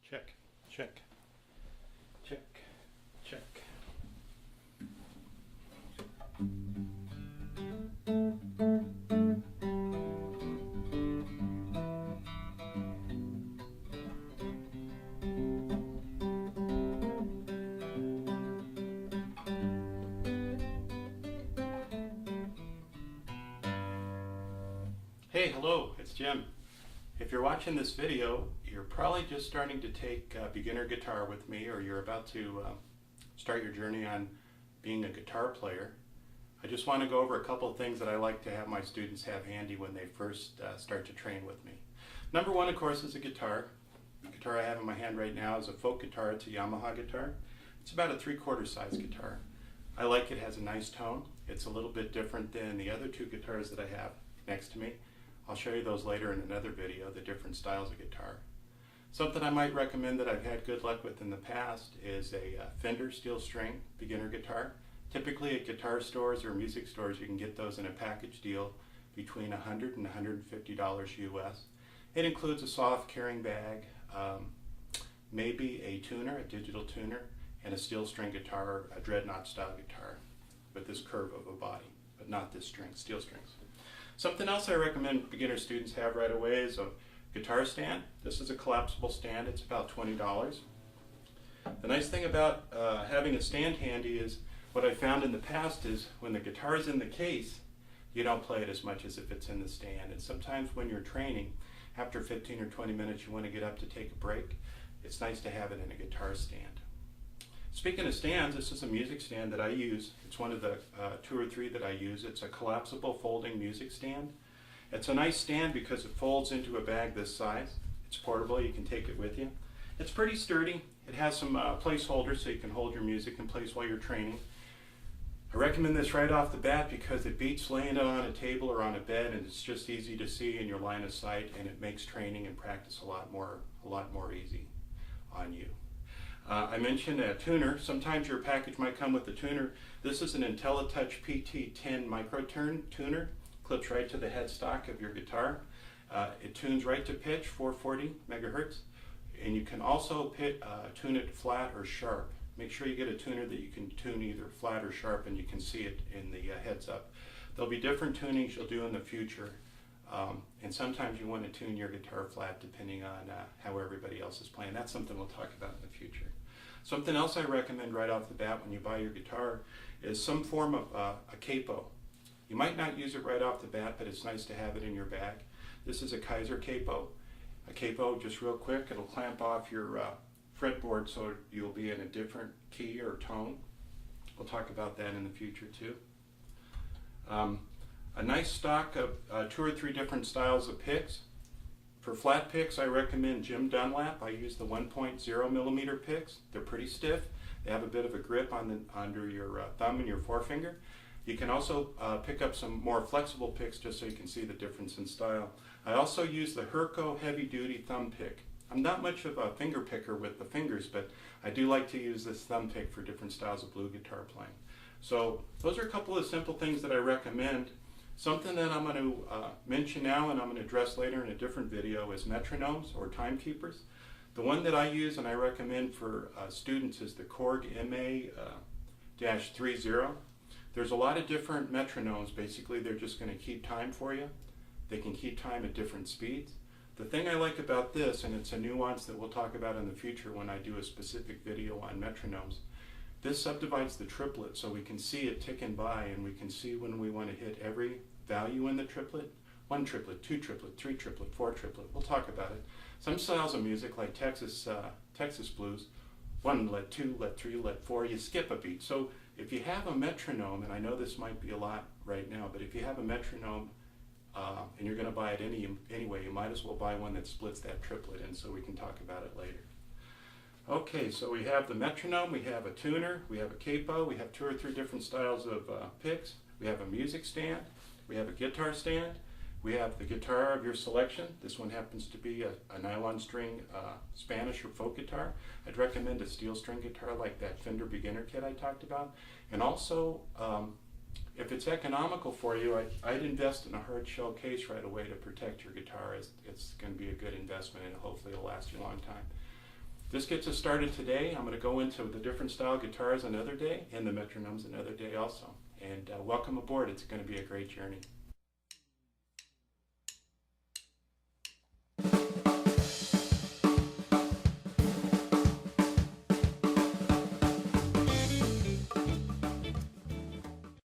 Check, check, check, check. Hey, hello, it's Jim. If you're watching this video, you're probably just starting to take beginner guitar with me, or you're about to start your journey on being a guitar player. I just want to go over a couple of things that I like to have my students have handy when they first start to train with me. Number one, of course, is a guitar. The guitar I have in my hand right now is a folk guitar. It's a Yamaha guitar. It's about a 3/4 size guitar. I like it, has a nice tone. It's a little bit different than the other two guitars that I have next to me. I'll show you those later in another video, the different styles of guitar. Something I might recommend that I've had good luck with in the past is a Fender steel string beginner guitar. Typically at guitar stores or music stores you can get those in a package deal between $100 and $150 US. It includes a soft carrying bag, maybe a tuner, a digital tuner, and a steel string guitar, a dreadnought style guitar with this curve of a body, but not this string, steel strings. Something else I recommend beginner students have right away is a guitar stand. This is a collapsible stand. It's about $20. The nice thing about having a stand handy is what I found in the past is when the guitar is in the case, you don't play it as much as if it's in the stand. And sometimes when you're training, after 15 or 20 minutes, you want to get up to take a break. It's nice to have it in a guitar stand. Speaking of stands, this is a music stand that I use. It's one of the 2 or 3 that I use. It's a collapsible folding music stand. It's a nice stand because it folds into a bag this size. It's portable, you can take it with you. It's pretty sturdy. It has some placeholders so you can hold your music in place while you're training. I recommend this right off the bat because it beats laying it on a table or on a bed, and it's just easy to see in your line of sight, and it makes training and practice a lot more easy on you. I mentioned a tuner. Sometimes your package might come with a tuner. This is an Intellitouch PT10 micro tuner. Clips right to the headstock of your guitar. It tunes right to pitch, 440 megahertz. And you can also tune it flat or sharp. Make sure you get a tuner that you can tune either flat or sharp, and you can see it in the heads up. There'll be different tunings you'll do in the future. And sometimes you want to tune your guitar flat depending on how everybody else is playing. That's something we'll talk about in the future. Something else I recommend right off the bat when you buy your guitar is some form of a capo. You might not use it right off the bat, but it's nice to have it in your bag. This is a Kyser capo. A capo, just real quick, it'll clamp off your fretboard so you'll be in a different key or tone. We'll talk about that in the future too. A nice stock of 2 or 3 different styles of picks. For flat picks, I recommend Jim Dunlop. I use the 1.0 millimeter picks. They're pretty stiff. They have a bit of a grip under your thumb and your forefinger. You can also pick up some more flexible picks just so you can see the difference in style. I also use the Herco heavy duty thumb pick. I'm not much of a finger picker with the fingers, but I do like to use this thumb pick for different styles of blue guitar playing. So those are a couple of simple things that I recommend. Something that I'm going to mention now and I'm going to address later in a different video is metronomes or timekeepers. The one that I use and I recommend for students is the Korg MA-30. There's a lot of different metronomes. Basically, they're just going to keep time for you. They can keep time at different speeds. The thing I like about this, and it's a nuance that we'll talk about in the future when I do a specific video on metronomes, this subdivides the triplet so we can see it ticking by, and we can see when we want to hit every value in the triplet. 1 triplet, 2 triplet, 3 triplet, 4 triplet. We'll talk about it. Some styles of music like Texas blues, 1 let 2 let 3 let 4, you skip a beat. So if you have a metronome, and I know this might be a lot right now, but if you have a metronome and you're going to buy it anyway, you might as well buy one that splits that triplet in so we can talk about it later. Okay, so we have the metronome, we have a tuner, we have a capo, we have 2 or 3 different styles of picks, we have a music stand, we have a guitar stand, we have the guitar of your selection. This one happens to be a nylon string Spanish or folk guitar. I'd recommend a steel string guitar like that Fender beginner kit I talked about. And also, if it's economical for you, I'd invest in a hard shell case right away to protect your guitar. It's going to be a good investment and hopefully it'll last you a long time. This gets us started today. I'm going to go into the different style guitars another day and the metronomes another day also. And welcome aboard. It's going to be a great journey.